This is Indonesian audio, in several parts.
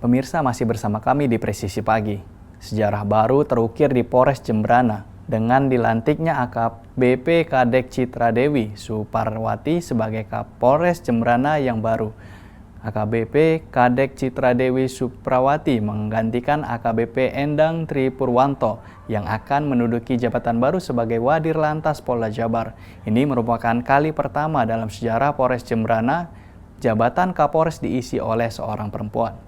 Pemirsa masih bersama kami di Presisi Pagi. Sejarah baru terukir di Polres Jembrana dengan dilantiknya AKBP Kadek Citra Dewi Suparwati sebagai Kapolres Jembrana yang baru. AKBP Kadek Citra Dewi Suparwati menggantikan AKBP Endang Tri Purwanto yang akan menduduki jabatan baru sebagai Wadir Lantas Polda Jabar. Ini merupakan kali pertama dalam sejarah Polres Jembrana jabatan Kapolres diisi oleh seorang perempuan.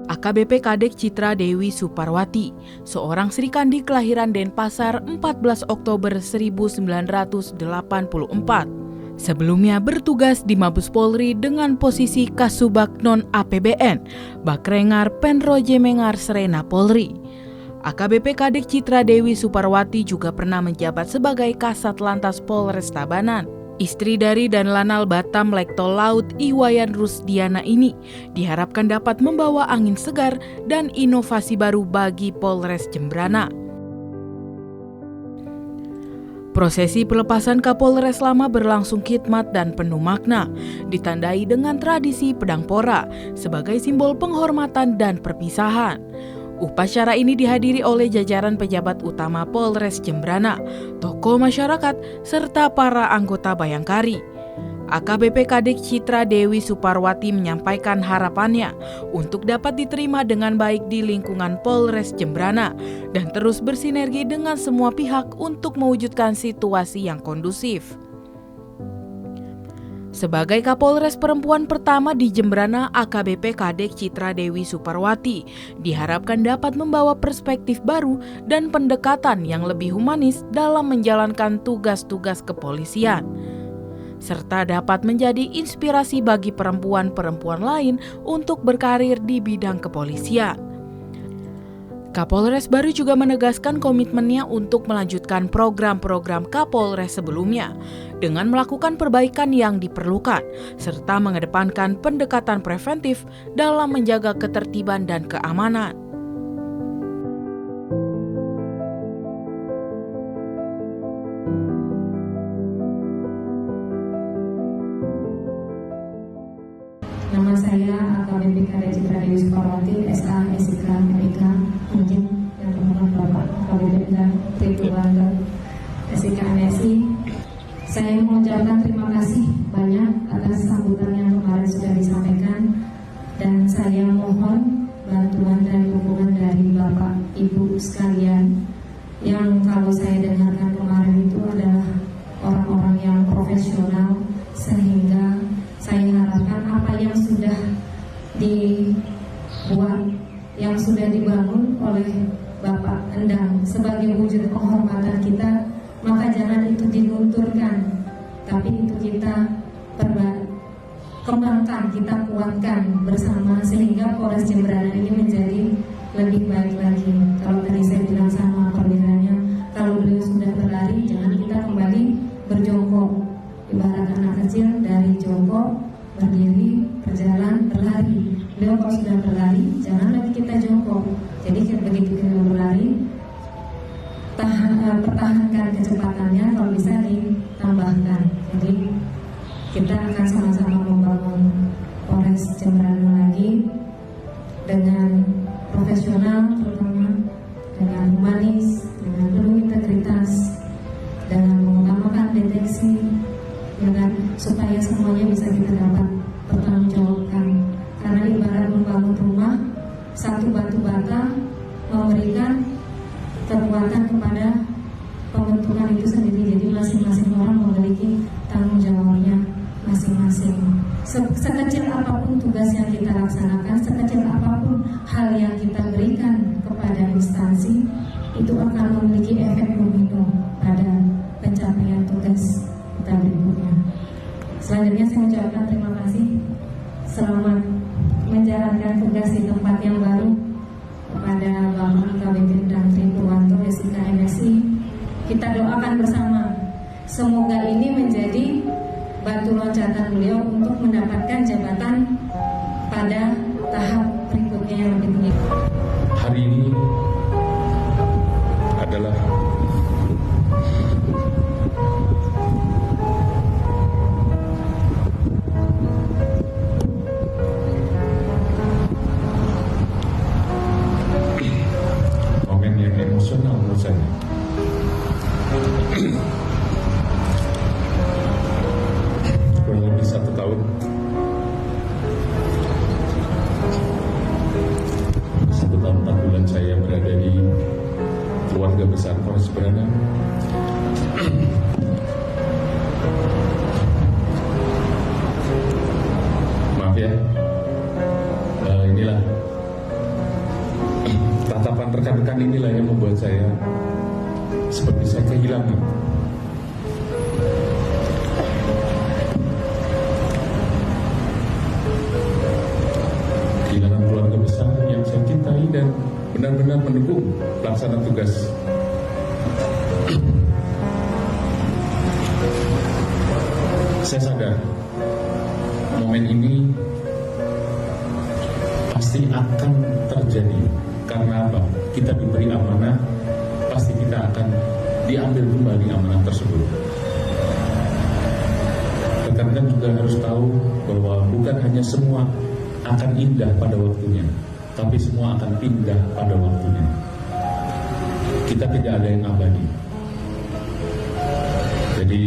AKBP Kadek Citra Dewi Suparwati, seorang Srikandi kelahiran Denpasar 14 Oktober 1984. Sebelumnya bertugas di Mabes Polri dengan posisi Kasubag Non APBN, Bakrengar Penroje Mengar Serena Polri. AKBP Kadek Citra Dewi Suparwati juga pernah menjabat sebagai Kasat Lantas Polres Tabanan. Istri dari dan Lanal Batam Lektol Laut Iwayan Rusdiana ini diharapkan dapat membawa angin segar dan inovasi baru bagi Polres Jembrana. Prosesi pelepasan Kapolres lama berlangsung khidmat dan penuh makna, ditandai dengan tradisi pedang pora sebagai simbol penghormatan dan perpisahan. Upacara ini dihadiri oleh jajaran pejabat utama Polres Jembrana, tokoh masyarakat, serta para anggota Bayangkari. AKBP Kadek Citra Dewi Suparwati menyampaikan harapannya untuk dapat diterima dengan baik di lingkungan Polres Jembrana dan terus bersinergi dengan semua pihak untuk mewujudkan situasi yang kondusif. Sebagai Kapolres perempuan pertama di Jembrana, AKBP Kadek Citra Dewi Suparwati diharapkan dapat membawa perspektif baru dan pendekatan yang lebih humanis dalam menjalankan tugas-tugas kepolisian, serta dapat menjadi inspirasi bagi perempuan-perempuan lain untuk berkarir di bidang kepolisian. Kapolres baru juga menegaskan komitmennya untuk melanjutkan program-program Kapolres sebelumnya dengan melakukan perbaikan yang diperlukan serta mengedepankan pendekatan preventif dalam menjaga ketertiban dan keamanan. Nama saya AKBP Kadek Citra Dewi Suparwati, SA, SIK, MIK, izin yang terhormat Bapak AKBP dan Tri Purwanto, SIK, MSI. Saya mengucapkan terima kasih banyak atas sambutan yang kemarin sudah disampaikan, dan saya mohon bantuan dan dukungan dari Bapak Ibu sekalian yang kalau saya dengarkan kemarin itu adalah orang-orang yang profesional, sehingga saya harapkan apa yang sudah dibuat, yang sudah dibangun oleh Bapak Endang sebagai wujud kehormatan kita, maka jangan itu dilunturkan, tapi itu kita kembangkan, kita kuatkan bersama sehingga Polres Jembrana ini menjadi lebih baik lagi. Kalau tadi saya bilang sama perbedaannya, kalau beliau sudah berlari, jangan kita kembali berjongkok. Ibarat anak kecil dari jongkok, berdiri, berjalan, berlari. Beliau kalau sudah berlari, jangan lagi kita jongkok. Jadi begitu kita berlari, pertahankan kecepatannya, kalau bisa ditambahkan. Jadi kita akan sama-sama membangun Polres Jembrana lagi dengan profesional, terutama dengan humanis, dengan penuh integritas, dengan mengutamakan deteksi, supaya semuanya bisa kita dapat pertanggungjawabkan. Karena ibarat membangun rumah, satu batu bata memberikan kekuatan kepada pembentukan itu sendiri. Jadi masing-masing orang memiliki tanggung jawabnya masing-masing. Sekecil apapun tugas yang kita laksanakan, sekecil apapun hal yang kita berikan kepada instansi, itu akan memiliki efek domino pada pencapaian tugas kita berikutnya. Selanjutnya saya ucapkan terima kasih. Selamat menjalankan tugas di tempat yang baru kepada Bapak AKBP dan Tri Purwanto, SIK, MSI. Kita doakan bersama, semoga ini menjadi batu loncatan beliau untuk mendapatkan jabatan pada tahap berikutnya yang lebih tinggi. Hari ini adalah keluarga besar Polres Jemberana, maaf ya, inilah tatapan rekan-rekan inilah yang membuat saya seperti saya kehilangan. Kehilangan keluarga besar yang saya cintai dan benar-benar mendukung pelaksana tugas. Saya sadar momen ini pasti akan terjadi. Karena apa? Kita diberi amanah, pasti kita akan diambil kembali amanah tersebut. Rekan-rekan juga harus tahu bahwa bukan hanya semua akan indah pada waktunya, tapi semua akan pindah pada waktunya. Kita tidak ada yang abadi. Jadi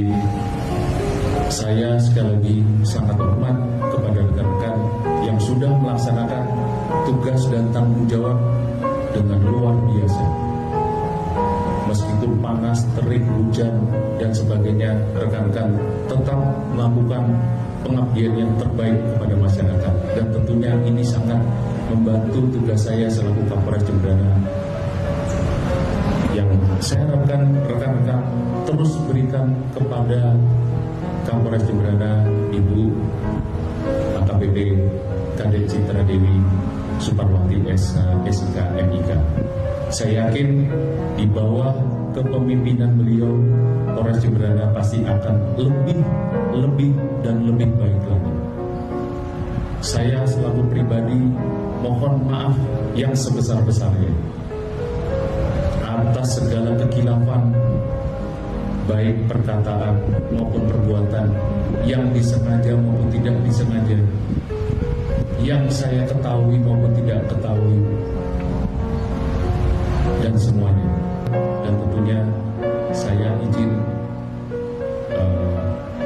saya sekali lagi sangat hormat kepada rekan-rekan yang sudah melaksanakan tugas dan tanggung jawab dengan luar biasa. Meskipun panas, terik, hujan, dan sebagainya, rekan-rekan tetap melakukan pengabdian yang terbaik kepada masyarakat. Dan tentunya ini sangat membantu tugas saya selaku Kapolres Jemberana. Yang saya harapkan rekan-rekan terus berikan kepada Kapolres Jemberana, Ibu AKBP Kadek Citra Dewi Suparwati SIK MIK. Saya yakin di bawah kepemimpinan beliau, Polres Jemberana pasti akan lebih dan lebih baik lagi. Saya selaku pribadi mohon maaf yang sebesar-besarnya atas segala kekhilafan, baik perkataan maupun perbuatan yang disengaja maupun tidak disengaja, yang saya ketahui maupun tidak ketahui, dan semuanya. Dan tentunya saya izin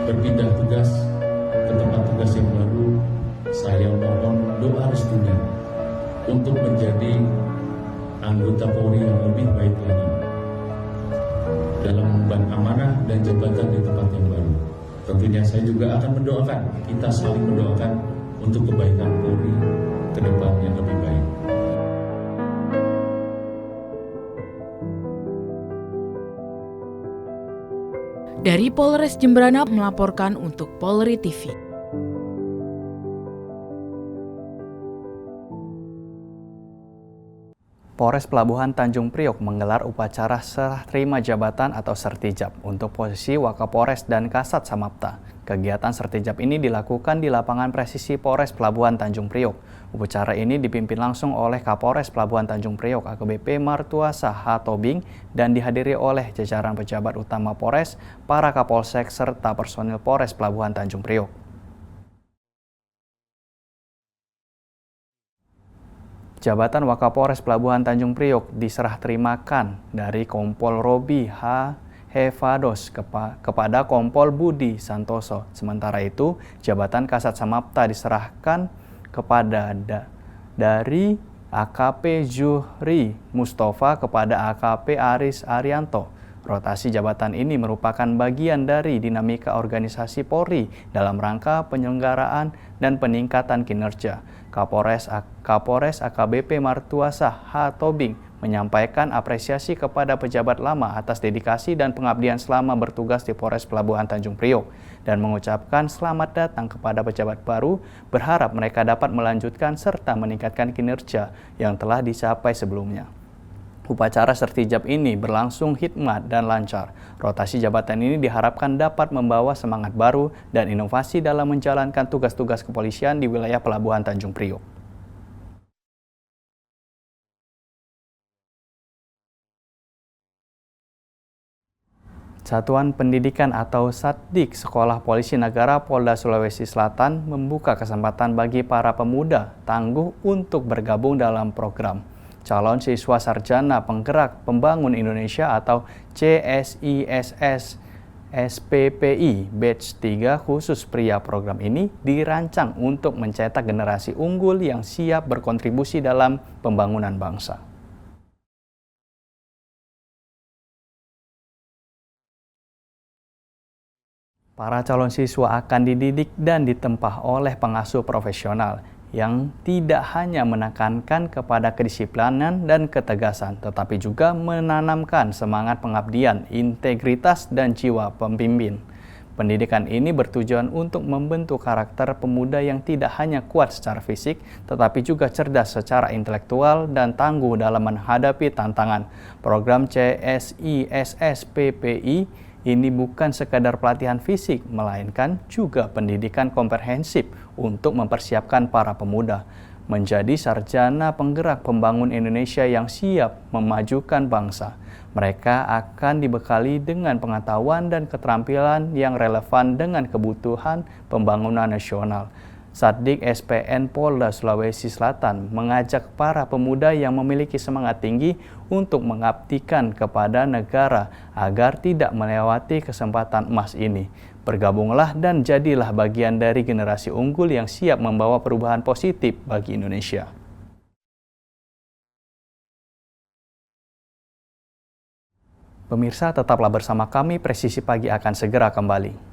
berpindah tugas ke tempat tugas yang baru. Saya mohon doa restunya untuk menjadi anggota Polri yang lebih baik lagi dalam mengemban amanah dan jabatan di tempat yang baru. Tentunya saya juga akan mendoakan, kita saling mendoakan untuk kebaikan Polri ke depan yang lebih baik. Dari Polres Jemberana melaporkan untuk Polri TV. Polres Pelabuhan Tanjung Priok menggelar upacara serah terima jabatan atau sertijab untuk posisi Wakapolres dan Kasat Samapta. Kegiatan sertijab ini dilakukan di lapangan presisi Polres Pelabuhan Tanjung Priok. Upacara ini dipimpin langsung oleh Kapolres Pelabuhan Tanjung Priok AKBP Martuasa H. Tobing dan dihadiri oleh jajaran pejabat utama Polres, para Kapolsek serta personil Polres Pelabuhan Tanjung Priok. Jabatan Wakapolres Pelabuhan Tanjung Priok diserah terimakan dari Kompol Robi H. Hevados kepada Kompol Budi Santoso. Sementara itu, jabatan Kasat Samapta diserahkan kepada dari AKP Zuhri Mustafa kepada AKP Aris Arianto. Rotasi jabatan ini merupakan bagian dari dinamika organisasi Polri dalam rangka penyelenggaraan dan peningkatan kinerja. Kapolres AKBP Martuasa H. Tobing menyampaikan apresiasi kepada pejabat lama atas dedikasi dan pengabdian selama bertugas di Polres Pelabuhan Tanjung Priok dan mengucapkan selamat datang kepada pejabat baru, berharap mereka dapat melanjutkan serta meningkatkan kinerja yang telah dicapai sebelumnya. Upacara sertijab ini berlangsung hikmat dan lancar. Rotasi jabatan ini diharapkan dapat membawa semangat baru dan inovasi dalam menjalankan tugas-tugas kepolisian di wilayah Pelabuhan Tanjung Priok. Satuan Pendidikan atau Satdik Sekolah Polisi Negara Polda Sulawesi Selatan membuka kesempatan bagi para pemuda tangguh untuk bergabung dalam program Calon Siswa Sarjana Penggerak Pembangun Indonesia atau CSISS SPPI Batch 3 khusus pria. Program ini dirancang untuk mencetak generasi unggul yang siap berkontribusi dalam pembangunan bangsa. Para calon siswa akan dididik dan ditempa oleh pengasuh profesional yang tidak hanya menekankan kepada kedisiplinan dan ketegasan, tetapi juga menanamkan semangat pengabdian, integritas, dan jiwa pemimpin. Pendidikan ini bertujuan untuk membentuk karakter pemuda yang tidak hanya kuat secara fisik, tetapi juga cerdas secara intelektual dan tangguh dalam menghadapi tantangan. Program CSISSPPI ini bukan sekadar pelatihan fisik, melainkan juga pendidikan komprehensif untuk mempersiapkan para pemuda menjadi sarjana penggerak pembangun Indonesia yang siap memajukan bangsa. Mereka akan dibekali dengan pengetahuan dan keterampilan yang relevan dengan kebutuhan pembangunan nasional. Satdik SPN Polda Sulawesi Selatan mengajak para pemuda yang memiliki semangat tinggi untuk mengabdikan kepada negara agar tidak melewati kesempatan emas ini. Bergabunglah dan jadilah bagian dari generasi unggul yang siap membawa perubahan positif bagi Indonesia. Pemirsa, tetaplah bersama kami, Presisi Pagi akan segera kembali.